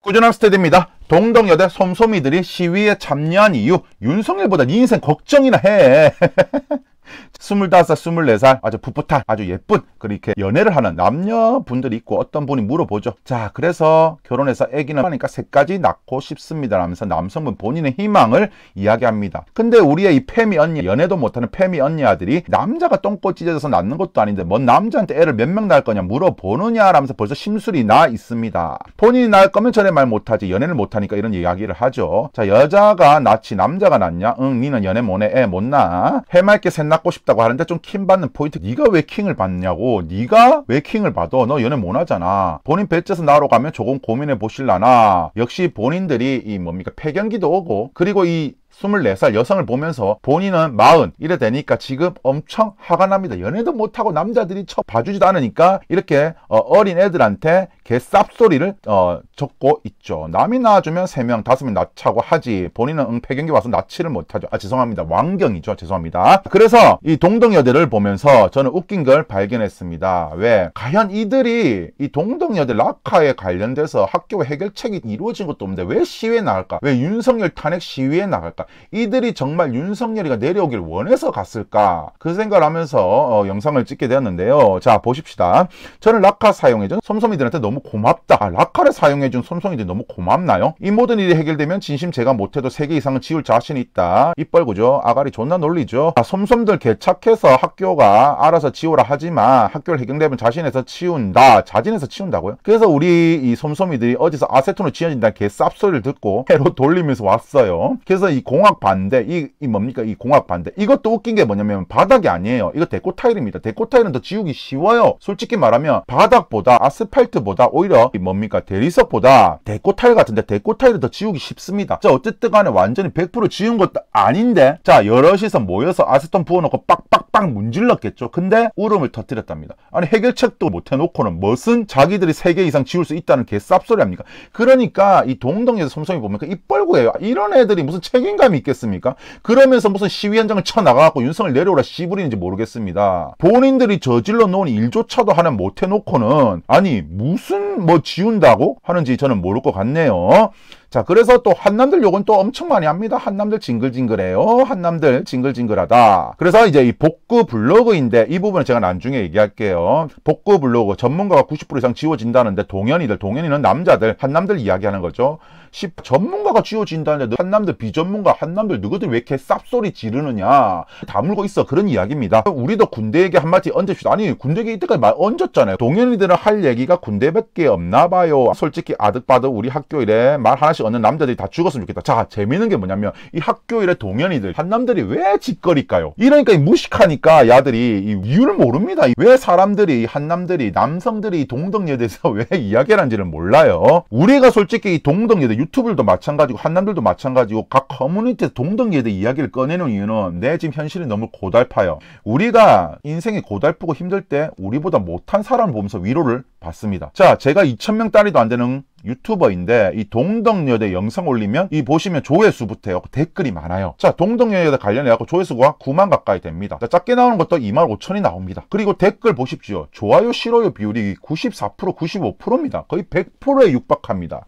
꾸준함 스테디입니다. 동덕여대 솜솜이들이 시위에 참여한 이유, 윤석열보다 네 인생 걱정이나 해. 25, 24살 아주 풋풋한 아주 예쁜 그렇게 연애를 하는 남녀분들이 있고 어떤 분이 물어보죠. 자, 그래서 결혼해서 아기는 하니까 3가지 낳고 싶습니다 하면서 남성분 본인의 희망을 이야기합니다. 근데 우리의 이 패미 언니, 연애도 못하는 패미 언니 아들이 남자가 똥꼬 찢어져서 낳는 것도 아닌데 뭔 남자한테 애를 몇 명 낳을 거냐 물어보느냐 라면서 벌써 심술이 나 있습니다. 본인이 낳을 거면 전에 말 못하지, 연애를 못하니까 이런 이야기를 하죠. 자, 여자가 낳지 남자가 낳냐? 응, 니는 연애 못해, 애 못 낳아. 해맑게 셋 낳고 싶다고 하는데 좀 킹 받는 포인트, 네가 왜 킹을 받냐고. 네가 왜 킹을 받아? 너 연애 못 하잖아. 본인 배째서 나러 가면 조금 고민해 보실라나. 역시 본인들이 이 뭡니까 폐경기도 오고, 그리고 이 24살 여성을 보면서 본인은 40 이래 되니까 지금 엄청 화가 납니다. 연애도 못하고 남자들이 봐주지도 않으니까 이렇게 어린 애들한테 개쌉소리를 적고 있죠. 남이 낳아주면 3명 5명 낳자고 하지, 본인은 폐경기 와서 낳지를 못하죠. 죄송합니다. 왕경이죠. 죄송합니다. 그래서 이 동덕여대를 보면서 저는 웃긴 걸 발견했습니다. 왜? 과연 이들이 이 동덕여대 락카에 관련돼서 학교 해결책이 이루어진 것도 없는데 왜 시위에 나갈까? 왜 윤석열 탄핵 시위에 나갈까? 이들이 정말 윤석열이가 내려오길 원해서 갔을까? 그 생각을 하면서 영상을 찍게 되었는데요. 자, 보십시다. 저는 락카 사용해준 솜솜이들한테 너무 고맙다. 락카를 사용해준 솜솜이들이 너무 고맙나요? 이 모든 일이 해결되면 진심 제가 못해도 3개 이상은 지울 자신이 있다. 입벌구죠. 아가리 존나 놀리죠. 솜솜들 개착해서 학교가 알아서 지우라 하지만 학교를 해결되면 자신에서 치운다. 자진해서 치운다고요? 그래서 우리 이 솜솜이들이 어디서 아세톤을 지어진다는 개쌉소리를 듣고 해로 돌리면서 왔어요. 그래서 이 공학 반대, 이 뭡니까? 이 공학 반대. 이것도 웃긴 게 뭐냐면 바닥이 아니에요. 이거 데코 타일입니다. 데코 타일은 더 지우기 쉬워요. 솔직히 말하면 바닥보다 아스팔트보다 오히려 뭡니까? 대리석보다 데코 타일 같은데 데코 타일은 더 지우기 쉽습니다. 자, 어쨌든 간에 완전히 100% 지운 것도 아닌데, 자, 여럿이서 모여서 아세톤 부어놓고 빡빡빡 문질렀겠죠. 근데 울음을 터뜨렸답니다. 아니, 해결책도 못 해놓고는 무슨 자기들이 3개 이상 지울 수 있다는 개쌉소리 합니까? 그러니까 이 동덕여대 솜솜이 보면 입 벌고 해요. 이런 애들이 무슨 책임감이 있겠습니까? 그러면서 무슨 시위 현장을 쳐나가고 윤석열 내려오라 씨부리는지 모르겠습니다. 본인들이 저질러 놓은 일조차도 하나 못 해놓고는 아니 무슨 뭐 지운다고 하는지 저는 모를 것 같네요. 자, 그래서 또 한남들 욕은 또 엄청 많이 합니다. 한남들 징글징글해요. 한남들 징글징글하다. 그래서 이제 이 복구 블로그인데 이 부분은 제가 나중에 얘기할게요. 복구 블로그 전문가가 90% 이상 지워진다는데 동현이는 남자들, 한남들 이야기하는 거죠. 전문가가 지워진다는데 한남들 비전문가, 한남들 너희들 왜 이렇게 쌉소리 지르느냐 다물고 있어, 그런 이야기입니다. 우리도 군대 얘기 한마디 얹읍시다. 아니, 군대 얘기 이때까지 말 얹었잖아요. 동현이들은 할 얘기가 군대밖에 없나 봐요. 솔직히 아득바득 우리 학교 일에 말 하나씩 얻는 남자들이 다 죽었으면 좋겠다. 자, 재밌는 게 뭐냐면 이 학교 일에 동현이들, 한남들이 왜 짓거릴까요? 이러니까 무식하니까 야들이 이 이유를 모릅니다. 왜 사람들이, 한남들이, 남성들이 동덕여대에서 왜 이야기를 하는지를 몰라요. 우리가 솔직히 이 동덕여대 유튜브들도 마찬가지고 한남들도 마찬가지고 각 커뮤니티에서 동덕여대 이야기를 꺼내는 이유는 내 지금 현실이 너무 고달파요. 우리가 인생이 고달프고 힘들 때 우리보다 못한 사람을 보면서 위로를 받습니다. 자, 제가 2000명 따리도 안 되는 유튜버인데 이 동덕여대 영상 올리면 이 보시면 조회수부터 해요. 댓글이 많아요. 자, 동덕여대 관련해 갖고 조회수가 9만 가까이 됩니다. 자, 작게 나오는 것도 25,000이 나옵니다. 그리고 댓글 보십시오. 좋아요 싫어요 비율이 94% 95%입니다. 거의 100%에 육박합니다.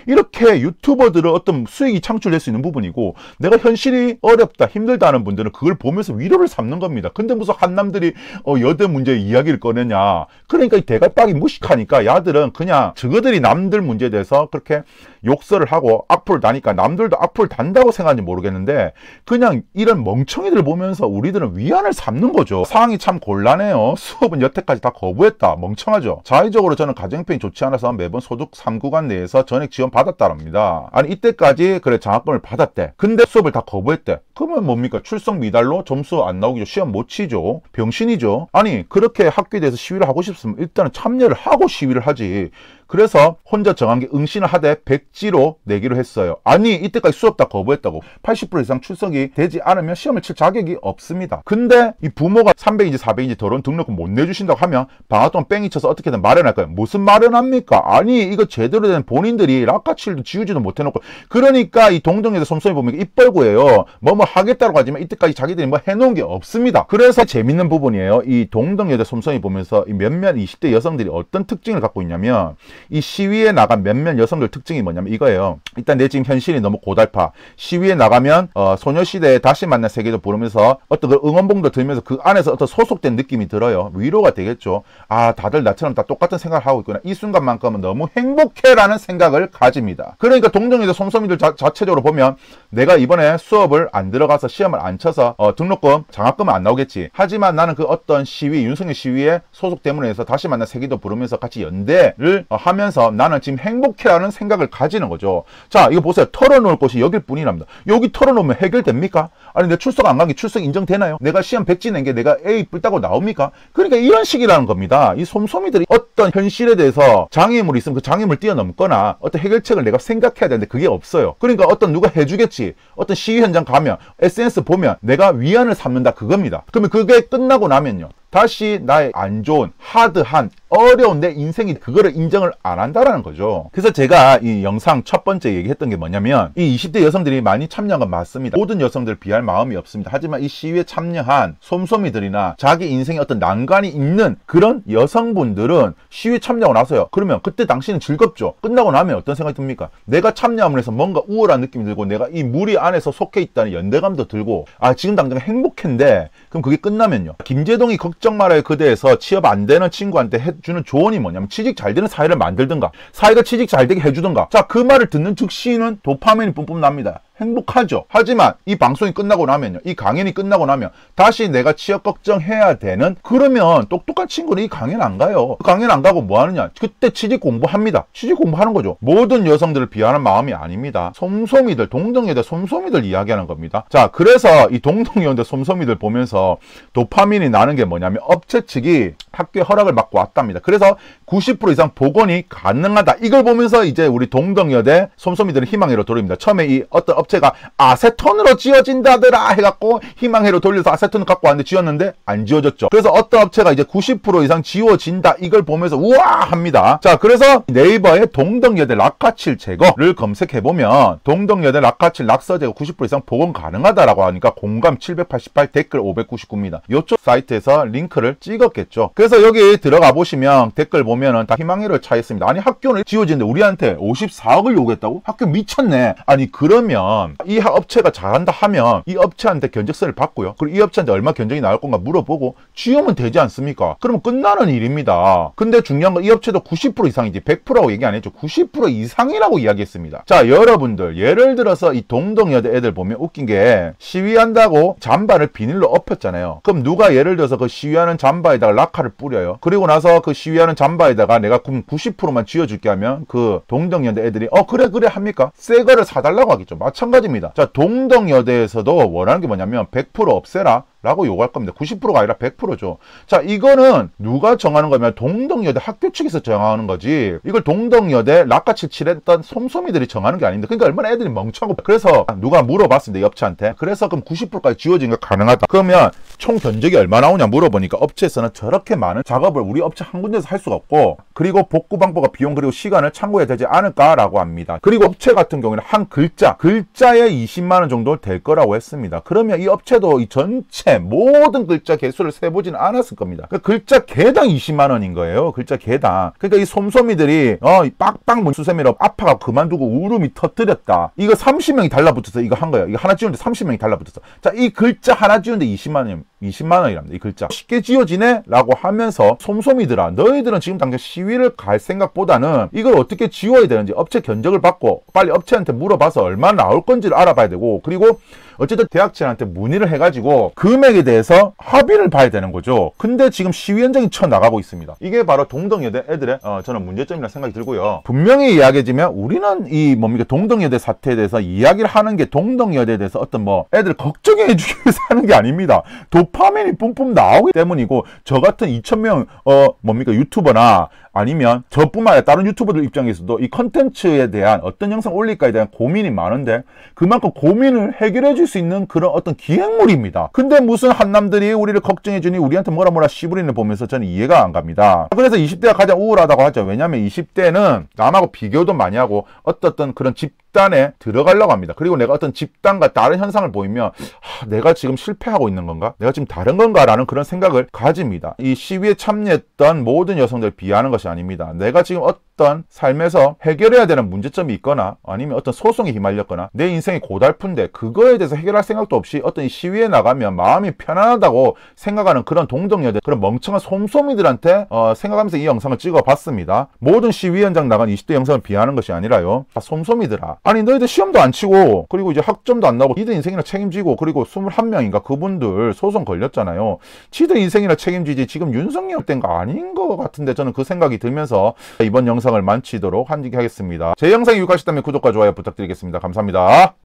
이렇게 유튜버들은 어떤 수익이 창출될 수 있는 부분이고, 내가 현실이 어렵다 힘들다 하는 분들은 그걸 보면서 위로를 삼는 겁니다. 근데 무슨 한남들이 여대 문제 이야기를 꺼내냐. 그러니까 이 대갈박이 무식하니까 야들은 그냥 저거들이 남들 문제에 대해서 그렇게 욕설을 하고 악플을 다니까 남들도 악플을 단다고 생각하는지 모르겠는데, 그냥 이런 멍청이들 보면서 우리들은 위안을 삼는 거죠. 상황이 참 곤란해요. 수업은 여태까지 다 거부했다. 멍청하죠. 자의적으로 저는 가정형편이 좋지 않아서 매번 소득 3구간 내에서 전액 지원 받았다랍니다. 아니, 이때까지 그래 장학금을 받았대. 근데 수업을 다 거부했대. 그러면 뭡니까? 출석 미달로 점수 안 나오기죠. 시험 못 치죠. 병신이죠. 아니, 그렇게 학교에 대해서 시위를 하고 싶으면 일단은 참여를 하고 시위를 하지. 그래서 혼자 정한 게 응시를 하되 백지로 내기로 했어요. 아니, 이때까지 수업 다 거부했다고. 80% 이상 출석이 되지 않으면 시험을 칠 자격이 없습니다. 근데 이 부모가 300인지 400인지 더러운 등록금 못 내주신다고 하면 방학 동안 뺑이 쳐서 어떻게든 마련할까요? 무슨 마련합니까? 아니, 이거 제대로 된 본인들이 락카칠도 지우지도 못해놓고. 그러니까 이 동덕여대 솜솜이 보면 입 벌고예요. 뭐 하겠다고 하지만 이때까지 자기들이 뭐 해놓은 게 없습니다. 그래서 재밌는 부분이에요. 이 동덕여대 솜솜이 보면서 이 몇몇 20대 여성들이 어떤 특징을 갖고 있냐면, 이 시위에 나간 몇몇 여성들 특징이 뭐냐면 이거예요. 일단 내 지금 현실이 너무 고달파. 시위에 나가면 소녀시대에 다시 만난 세계도 부르면서 어떤 그 응원봉도 들면서 그 안에서 어떤 소속된 느낌이 들어요. 위로가 되겠죠. 아, 다들 나처럼 다 똑같은 생각을 하고 있구나. 이 순간만큼은 너무 행복해라는 생각을 가집니다. 그러니까 동정여대 솜솜이들 자체적으로 보면 내가 이번에 수업을 안 들어가서 시험을 안 쳐서 등록금, 장학금은 안 나오겠지. 하지만 나는 그 어떤 시위, 윤석열 시위에 소속됨으로 해서 다시 만난 세계도 부르면서 같이 연대를 하면서 나는 지금 행복해라는 생각을 가지는 거죠. 자, 이거 보세요. 털어놓을 곳이 여길 뿐이랍니다. 여기 털어놓으면 해결됩니까? 아니, 내 출석 안 간 게 출석 인정되나요? 내가 시험 100지 낸 게 내가 A 뿔따고 나옵니까? 그러니까 이런 식이라는 겁니다. 이 솜솜이들이 어떤 현실에 대해서 장애물이 있으면 그 장애물을 뛰어넘거나 어떤 해결책을 내가 생각해야 되는데 그게 없어요. 그러니까 어떤 누가 해주겠지. 어떤 시위 현장 가면 SNS 보면 내가 위안을 삼는다 그겁니다. 그러면 그게 끝나고 나면요. 다시 나의 안 좋은, 하드한, 어려운 내 인생이 그거를 인정을 안 한다라는 거죠. 그래서 제가 이 영상 첫 번째 얘기했던 게 뭐냐면 이 20대 여성들이 많이 참여한 건 맞습니다. 모든 여성들 비할 마음이 없습니다. 하지만 이 시위에 참여한 솜솜이들이나 자기 인생에 어떤 난관이 있는 그런 여성분들은 시위에 참여하고 나서요. 그러면 그때 당신은 즐겁죠. 끝나고 나면 어떤 생각이 듭니까? 내가 참여함으로 해서 뭔가 우월한 느낌이 들고 내가 이 무리 안에서 속해 있다는 연대감도 들고 아, 지금 당장 행복한데 그럼 그게 끝나면요. 김제동이 걱정 말아요 그대에서 취업 안 되는 친구한테 해주는 조언이 뭐냐면 취직 잘 되는 사회를 만들든가 사회가 취직 잘 되게 해주든가. 자, 그 말을 듣는 즉시는 도파민이 뿜뿜 납니다. 행복하죠. 하지만 이 방송이 끝나고 나면요. 이 강연이 끝나고 나면 다시 내가 취업 걱정해야 되는 그러면 똑똑한 친구는 이 강연 안 가요. 그 강연 안 가고 뭐 하느냐. 그때 취직 공부합니다. 취직 공부하는 거죠. 모든 여성들을 비하하는 마음이 아닙니다. 솜솜이들, 동덕여대 솜솜이들 이야기하는 겁니다. 자, 그래서 이 동덕여대 솜솜이들 보면서 도파민이 나는 게 뭐냐면 업체 측이 학교에 허락을 받고 왔답니다. 그래서 90% 이상 복원이 가능하다. 이걸 보면서 이제 우리 동덕여대 솜솜이들은 희망회로 돌립니다. 처음에 이 어떤 업체가 아세톤으로 지어진다더라 해갖고 희망회로 돌려서 아세톤을 갖고 왔는데 지었는데 안 지어졌죠. 그래서 어떤 업체가 이제 90% 이상 지워진다 이걸 보면서 우와 합니다. 자, 그래서 네이버에 동덕여대 락카칠 제거를 검색해보면 동덕여대 락카칠 낙서 제거 90% 이상 복원 가능하다라고 하니까 공감 788 댓글 599입니다. 요쪽 사이트에서 링크를 찍었겠죠. 그래서 여기 들어가 보시면 댓글 보면은 다 희망회를 차있습니다. 아니, 학교는 지어지는데 우리한테 54억을 요구했다고? 학교 미쳤네. 아니, 그러면 이 업체가 잘한다 하면 이 업체한테 견적서를 받고요. 그리고 이 업체한테 얼마 견적이 나올 건가 물어보고 지으면 되지 않습니까? 그러면 끝나는 일입니다. 근데 중요한 건 이 업체도 90% 이상이지 100%라고 얘기 안 했죠. 90% 이상이라고 이야기했습니다. 자, 여러분들 예를 들어서 이 동덕여대 애들 보면 웃긴 게 시위한다고 잠바를 비닐로 엎었잖아요. 그럼 누가 예를 들어서 그 시위하는 잠바에다가 락카를 뿌려요. 그리고 나서 그 시위하는 잠바에다가 내가 90%만 지어줄게 하면 그 동덕여대 애들이 그래 합니까? 새 거를 사달라고 하겠죠. 마찬가지입니다. 자, 동덕여대에서도 원하는 게 뭐냐면 100% 없애라 라고 요구할 겁니다. 90%가 아니라 100%죠. 자, 이거는 누가 정하는 거면 동덕여대 학교 측에서 정하는 거지 이걸 동덕여대 락카칠 칠했던 솜솜이들이 정하는 게 아닙니다. 그러니까 얼마나 애들이 멍청하고. 그래서 누가 물어봤습니다. 이 업체한테. 그래서 그럼 90%까지 지워진 거 가능하다. 그러면 총 견적이 얼마 나오냐 물어보니까 업체에서는 저렇게 많은 작업을 우리 업체 한 군데서 할 수가 없고 그리고 복구 방법과 비용 그리고 시간을 참고해야 되지 않을까라고 합니다. 그리고 업체 같은 경우에는 한 글자에 20만 원 정도 될 거라고 했습니다. 그러면 이 업체도 이 전체 모든 글자 개수를 세보지는 않았을 겁니다. 그러니까 글자 개당 20만 원인 거예요. 글자 개당. 그러니까 이 솜솜이들이 빡빡 수세미로 아파가 그만두고 울음이 터뜨렸다. 이거 30명이 달라붙어서 이거 한 거예요. 이거 하나 지우는데 30명이 달라붙어서. 자, 이 글자 하나 지우는데 20만 원이랍니다. 이 글자. 쉽게 지워지네? 라고 하면서 솜솜이들아, 너희들은 지금 당장 시위를 갈 생각보다는 이걸 어떻게 지워야 되는지 업체 견적을 받고 빨리 업체한테 물어봐서 얼마나 나올 건지를 알아봐야 되고 그리고 어쨌든 대학생한테 문의를 해가지고 금액에 대해서 합의를 봐야 되는 거죠. 근데 지금 시위 현장이 쳐나가고 있습니다. 이게 바로 동덕여대 애들의 저는 문제점이라 생각이 들고요. 분명히 이야기해지면 우리는 이 동덕여대 사태에 대해서 이야기를 하는 게 동덕여대에 대해서 어떤 애들 걱정해 주기 위해서 하는 게 아닙니다. 도파민이 뿜뿜 나오기 때문이고 저 같은 2,000명 유튜버나 아니면 저뿐만 아니라 다른 유튜버들 입장에서도 이 컨텐츠에 대한 어떤 영상 올릴까에 대한 고민이 많은데 그만큼 고민을 해결해 줄 수 있는 그런 어떤 기획물입니다. 근데 무슨 한남들이 우리를 걱정해 주니 우리한테 뭐라 씨부리는 보면서 저는 이해가 안 갑니다. 그래서 20대가 가장 우울하다고 하죠. 왜냐하면 20대는 남하고 비교도 많이 하고 어떤 그런 집단에 들어가려고 합니다. 그리고 내가 어떤 집단과 다른 현상을 보이면 내가 지금 실패하고 있는 건가? 내가 지금 다른 건가? 라는 그런 생각을 가집니다. 이 시위에 참여했던 모든 여성들 비하하는 것이 아닙니다. 내가 지금 어떤 삶에서 해결해야 되는 문제점이 있거나 아니면 어떤 소송에 휘말렸거나 내 인생이 고달픈데 그거에 대해서 해결할 생각도 없이 어떤 이 시위에 나가면 마음이 편안하다고 생각하는 그런 동덕여대, 그런 멍청한 솜솜이들한테 생각하면서 이 영상을 찍어봤습니다. 모든 시위 현장 나간 20대 영상을 비하하는 것이 아니라요. 다 솜솜이들아. 아니 너희들 시험도 안 치고 그리고 이제 학점도 안 나오고 니들 인생이나 책임지고 그리고 21명인가 그분들 소송 걸렸잖아요. 지들 인생이나 책임지지 지금 윤석열 땐 거 아닌 것 같은데 저는 그 생각이 들면서 이번 영상을 마치도록 하겠습니다. 제 영상이 유익하셨다면 구독과 좋아요 부탁드리겠습니다. 감사합니다.